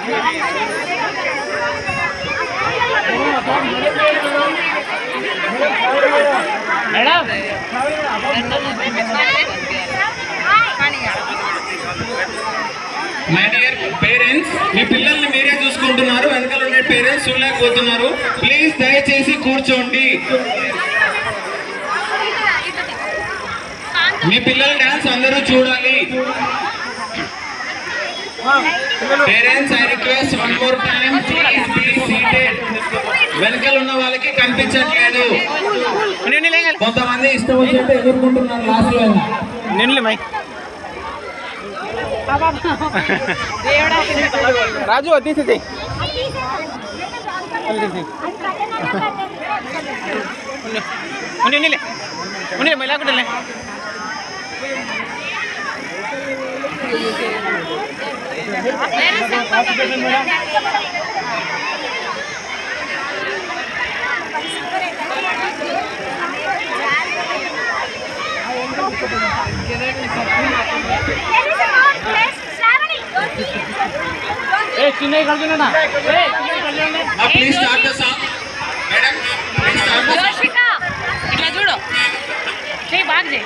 My dear parents, మీ పిల్లల్ని మీరే చూసుకుంటున్నారు, వెనకాల ఉండే పేరెంట్స్ చూడలేకపోతున్నారు. ప్లీజ్ దయచేసి కూర్చోండి. మీ పిల్లల డాన్స్ అందరూ చూడాలి. Parents, I request one more time, please be seated. వెనకాల ఉన్న వాళ్ళకి కనిపించట్లేదు. కొంతమంది ఇష్టం వచ్చినట్టు ఎదుర్కొంటున్నారు లాస్ట్ లో. రాజు తీసేది మళ్ళీ please start the song. Madam please start the song. ఇట్లా చూడు, చేయి బాగా చేయి.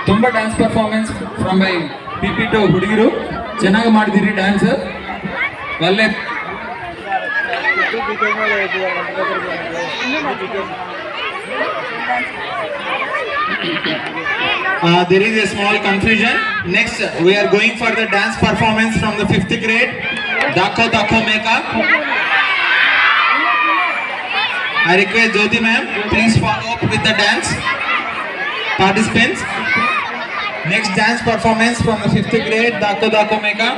ತುಂಬಾ ಡ್ಯಾನ್ಸ್ ಪರ್ಫಾರ್ಮೆನ್ಸ್ ಫ್ರಮ್ ಬೈ ಪಿಪಿಟು ಹುಡುಗಿರು ಚೆನ್ನಾಗಿ ಮಾಡಿದಿರಿ ಡ್ಯಾನ್ಸ್. ಒಳ್ಳೆ there is a small confusion. Next we are going for the dance performance from the 5th grade, Dako Dako Meka. I request Jyoti ma'am, please follow up with the dance. Participants, next dance performance from the 5th grade, Dako Dako Meka.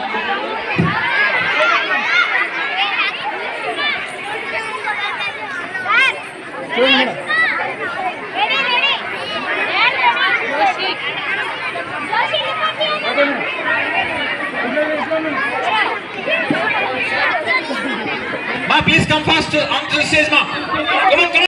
Ma, please come fast onto the stage, ma. Come on, come on.